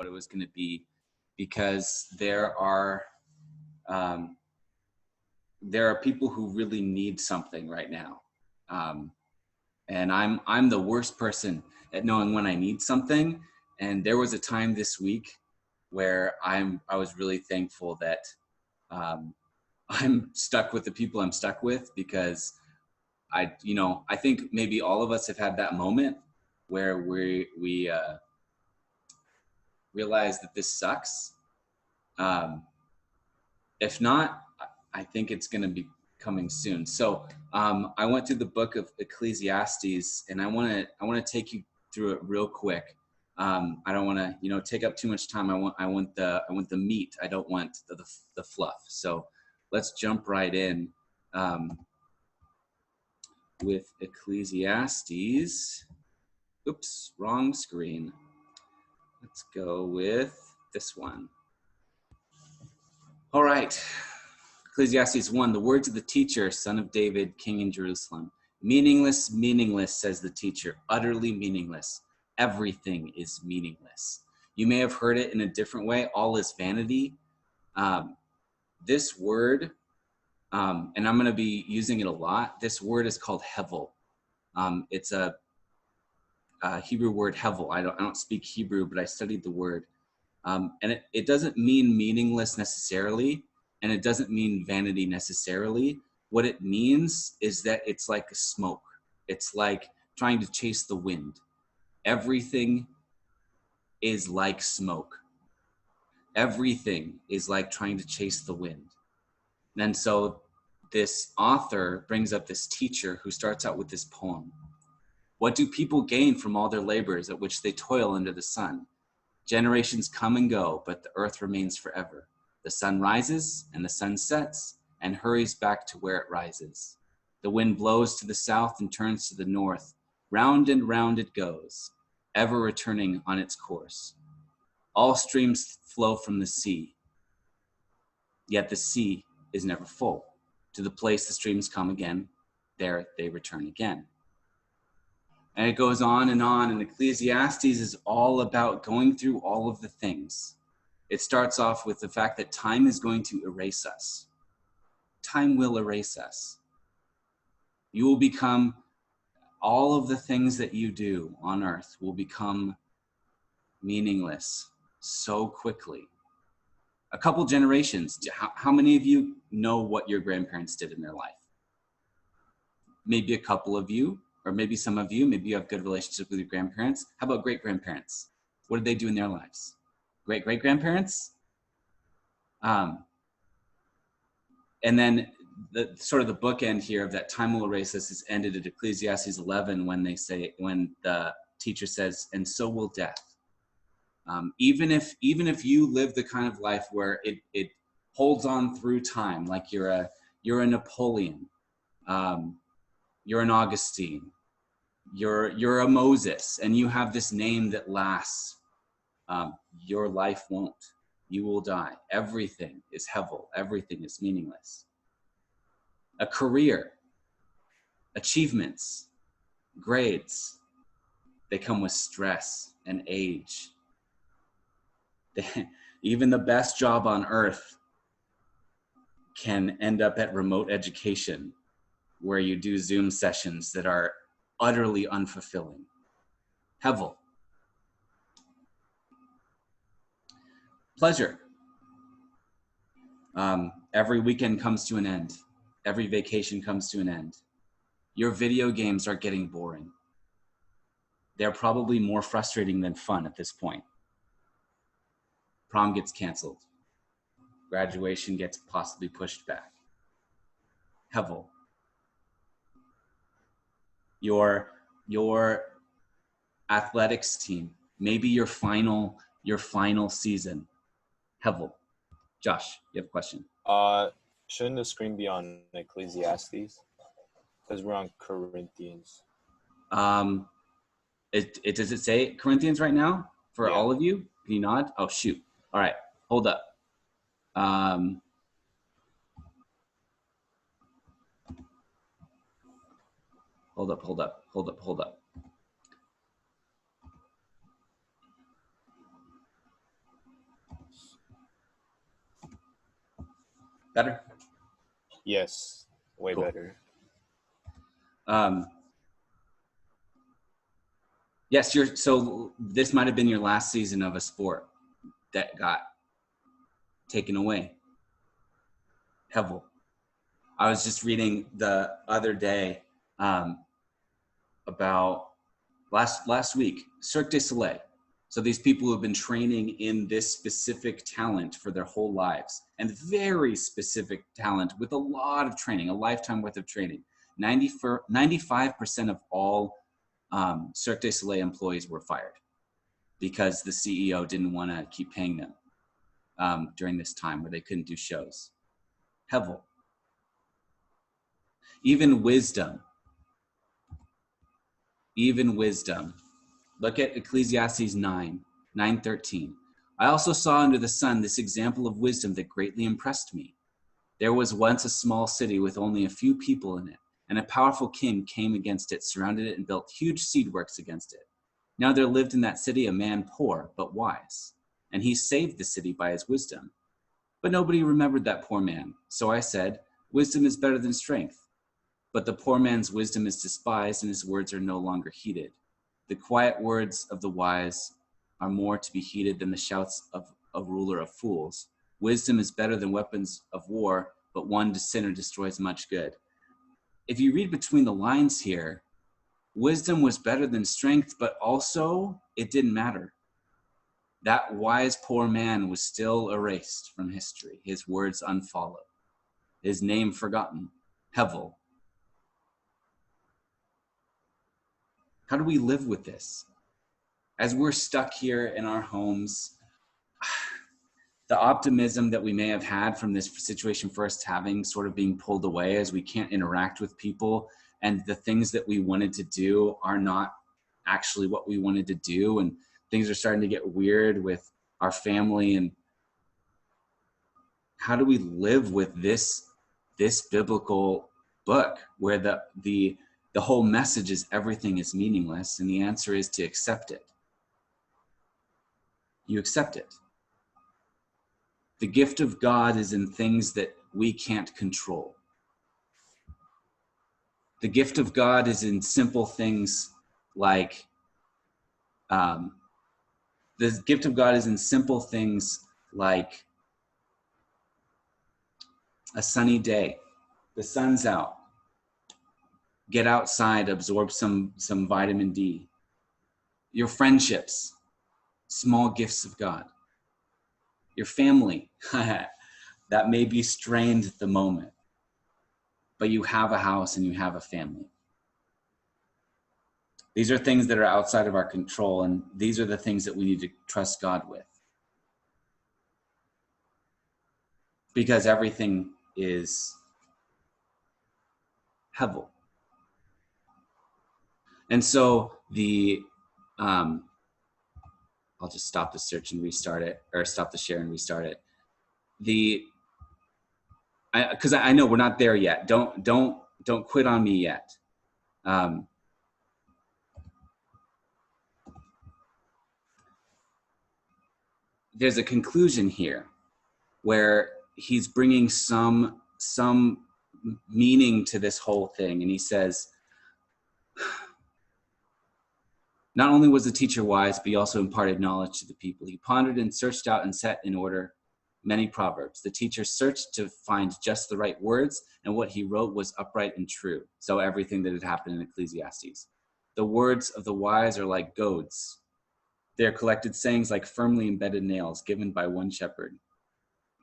what it was going to be, because there are people who really need something right now. And I'm the worst person at knowing when I need something. And there was a time this week where I was really thankful that I'm stuck with the people I'm stuck with, because I think maybe all of us have had that moment where we realize that this sucks. If not, I think it's going to be coming soon. So I went through the book of Ecclesiastes, and I want to take you through it real quick. I don't want to take up too much time. I want the meat. I don't want the fluff. So let's jump right in with Ecclesiastes. Oops, wrong screen. Let's go with this one. All right. Ecclesiastes 1, the words of the teacher, son of David, king in Jerusalem. Meaningless, meaningless, says the teacher, utterly meaningless. Everything is meaningless. You may have heard it in a different way. All is vanity. This word, and I'm going to be using it a lot. This word is called hevel. It's a Hebrew word hevel. I don't speak Hebrew, but I studied the word. And it doesn't mean meaningless necessarily, and it doesn't mean vanity necessarily. What it means is that it's like a smoke. It's like trying to chase the wind. Everything is like smoke. Everything is like trying to chase the wind. And so this author brings up this teacher who starts out with this poem. What do people gain from all their labors at which they toil under the sun? Generations come and go, but the earth remains forever. The sun rises and the sun sets and hurries back to where it rises. The wind blows to the south and turns to the north. Round and round it goes, ever returning on its course. All streams flow from the sea, yet the sea is never full. To the place the streams come again, there they return again. And it goes on, and Ecclesiastes is all about going through all of the things. It starts off with the fact that time is going to erase us. Time will erase us. You will become, all of the things that you do on earth will become meaningless so quickly. A couple generations, how many of you know what your grandparents did in their life? Maybe a couple of you, or maybe some of you, maybe you have good relationship with your grandparents. How about great-grandparents? What did they do in their lives? Great-great-grandparents? And then the sort of the bookend here of that time will erase us is ended at Ecclesiastes 11 when the teacher says, and so will death. Even if you live the kind of life where it holds on through time, like you're a Napoleon, you're an Augustine, you're a Moses, and you have this name that lasts, your life won't. You will die. Everything is hevel. Everything is meaningless. A career, achievements, grades, they come with stress and age. Even the best job on earth can end up at remote education, where you do Zoom sessions that are utterly unfulfilling. Hevel. Pleasure. Every weekend comes to an end. Every vacation comes to an end. Your video games are getting boring. They're probably more frustrating than fun at this point. Prom gets canceled. Graduation gets possibly pushed back. Hevel. Your athletics team, maybe your final season. Hevel. Josh, you have a question? Shouldn't the screen be on Ecclesiastes? Because we're on Corinthians. Does it say Corinthians right now for all of you? Can you nod? Oh shoot! All right, hold up. Hold up. Better? Yes, way Cool. better. Yes, so this might have been your last season of a sport that got taken away. Hevel. I was just reading the other day about last week, Cirque du Soleil. So these people who have been training in this specific talent for their whole lives, and very specific talent with a lot of training, a lifetime worth of training. 95% of all Cirque du Soleil employees were fired because the CEO didn't want to keep paying them during this time where they couldn't do shows. Hevel. Even wisdom. Look at Ecclesiastes 9:13. I also saw under the sun this example of wisdom that greatly impressed me. There was once a small city with only a few people in it, and a powerful king came against it, surrounded it, and built huge seed works against it. Now there lived in that city a man poor but wise, and he saved the city by his wisdom. But nobody remembered that poor man. So I said, wisdom is better than strength. But the poor man's wisdom is despised, and his words are no longer heeded. The quiet words of the wise are more to be heeded than the shouts of a ruler of fools. Wisdom is better than weapons of war, but one sinner destroys much good. If you read between the lines here, wisdom was better than strength, but also it didn't matter. That wise poor man was still erased from history, his words unfollowed, his name forgotten. Hevel. How do we live with this? As we're stuck here in our homes, the optimism that we may have had from this situation first having sort of being pulled away as we can't interact with people, and the things that we wanted to do are not actually what we wanted to do, and things are starting to get weird with our family. And how do we live with this biblical book where the whole message is everything is meaningless? And the answer is to accept it. You accept it. The gift of God is in things that we can't control. The gift of God is in simple things like, the gift of God is in simple things like a sunny day. The sun's out. Get outside, absorb some vitamin D. Your friendships, small gifts of God. Your family, that may be strained at the moment, but you have a house and you have a family. These are things that are outside of our control, and these are the things that we need to trust God with. Because everything is Hevel. And so I'll just stop the search and restart it, or stop the share and restart it. Because I know we're not there yet. Don't quit on me yet. There's a conclusion here where he's bringing some meaning to this whole thing, and he says, not only was the teacher wise, but he also imparted knowledge to the people. He pondered and searched out and set in order many proverbs. The teacher searched to find just the right words, and what he wrote was upright and true. So everything that had happened in Ecclesiastes. The words of the wise are like goads. They are collected sayings like firmly embedded nails given by one shepherd.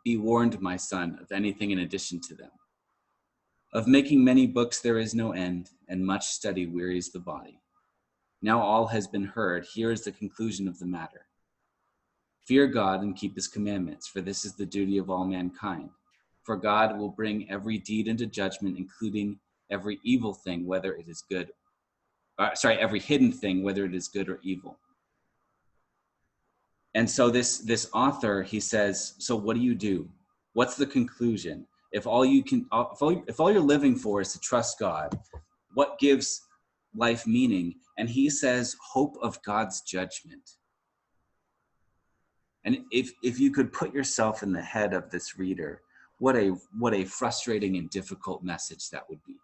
Be warned, my son, of anything in addition to them. Of making many books there is no end, and much study wearies the body. Now all has been heard. Here is the conclusion of the matter. Fear God and keep his commandments, for this is the duty of all mankind. For God will bring every deed into judgment, including every evil thing, whether it is good, every hidden thing, whether it is good or evil. And so this author, he says, so what do you do? What's the conclusion? If all you're living for is to trust God, what gives life meaning? And he says, hope of God's judgment. And if you could put yourself in the head of this reader, What a frustrating and difficult message that would be.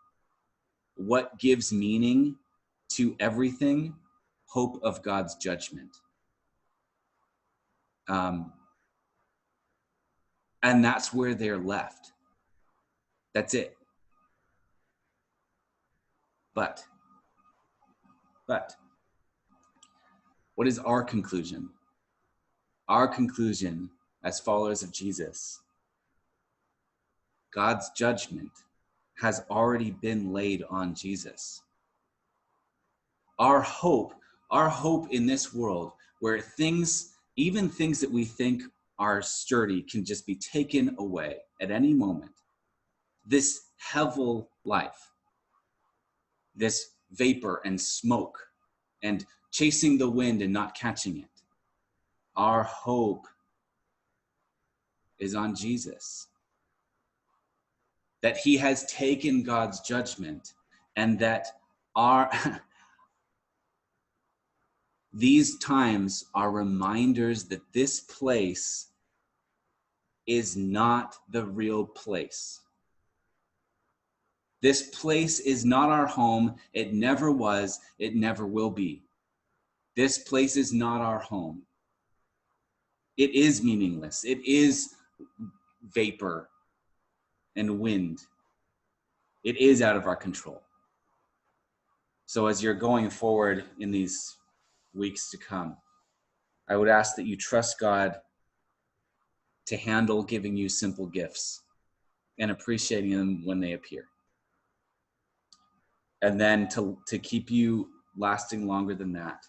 What gives meaning to everything? Hope of God's judgment. And that's where they're left. That's it. But what is our conclusion? Our conclusion as followers of Jesus, God's judgment has already been laid on Jesus. Our hope in this world where things, even things that we think are sturdy, can just be taken away at any moment. This hevel life, this vapor and smoke and chasing the wind and not catching it. Our hope is on Jesus. That he has taken God's judgment, and that these times are reminders that this place is not the real place. This place is not our home. It never was. It never will be. This place is not our home. It is meaningless. It is vapor and wind. It is out of our control. So as you're going forward in these weeks to come, I would ask that you trust God to handle giving you simple gifts and appreciating them when they appear. And then to keep you lasting longer than that,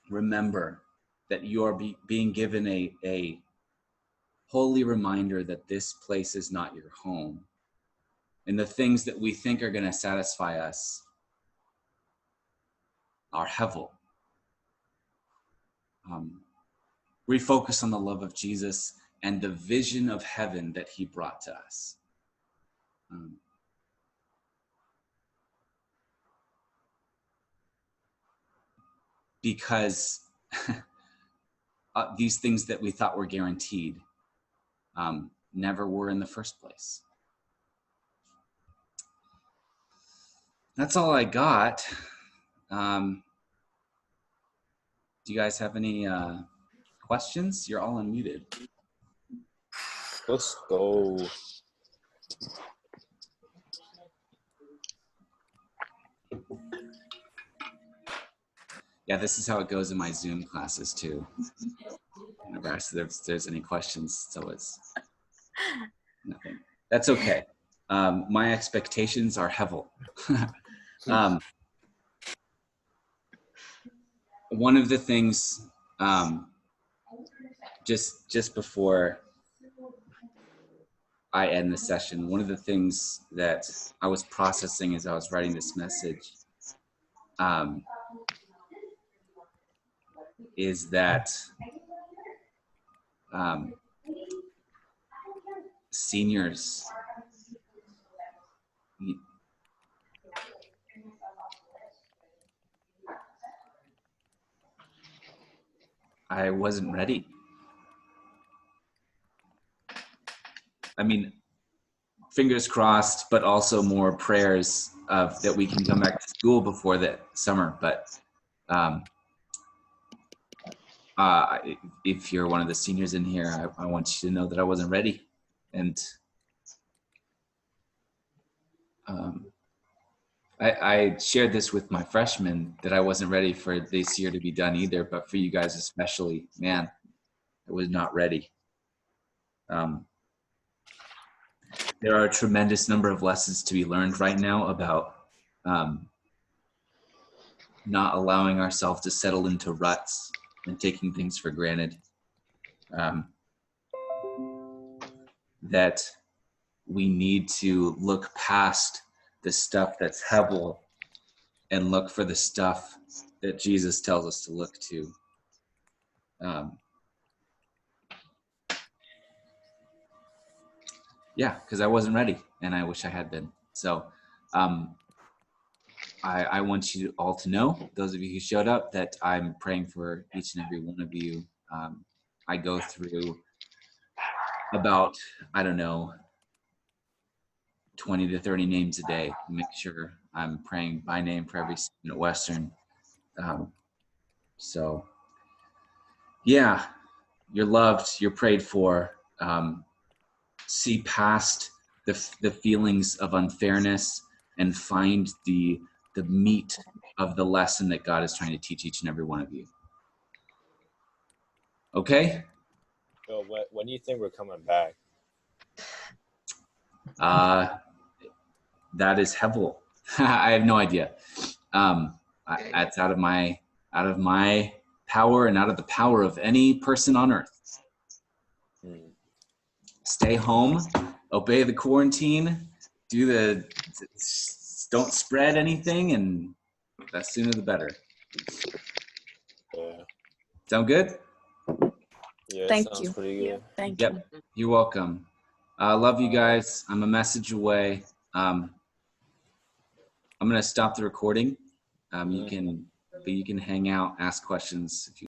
remember that you are being given a holy reminder that this place is not your home. And the things that we think are going to satisfy us are hevel. Refocus on the love of Jesus and the vision of heaven that he brought to us. Because these things that we thought were guaranteed never were in the first place. That's all I got. Do you guys have any questions? You're all unmuted. Let's go. Yeah, this is how it goes in my Zoom classes too. Never asked if there's any questions, so it's nothing. That's okay. My expectations are hevel. One of the things, just before I end the session, one of the things that I was processing as I was writing this message is that seniors, I wasn't ready. I mean, fingers crossed, but also more prayers of that we can come back to school before the summer. But if you're one of the seniors in here, I want you to know that I wasn't ready. And I shared this with my freshmen that I wasn't ready for this year to be done either, but for you guys especially, man, I was not ready. There are a tremendous number of lessons to be learned right now about not allowing ourselves to settle into ruts and taking things for granted. That we need to look past the stuff that's hevel and look for the stuff that Jesus tells us to look to. Yeah, because I wasn't ready, and I wish I had been. So I want you all to know, those of you who showed up, that I'm praying for each and every one of you. I go through about, I don't know, 20 to 30 names a day. Make sure I'm praying by name for every student at Western. So, yeah, you're loved, you're prayed for. See past the feelings of unfairness and find the meat of the lesson that God is trying to teach each and every one of you. Okay? Yo, when do you think we're coming back? That is Hevel. I have no idea. That's out of my power and out of the power of any person on earth. Stay home, obey the quarantine, don't spread anything, and the sooner the better. Yeah. Sound good? Yeah, Thank sounds you. pretty good. Thank Yep. you. You're welcome. Love you guys. I'm a message away. I'm gonna stop the recording. You can hang out, ask questions if you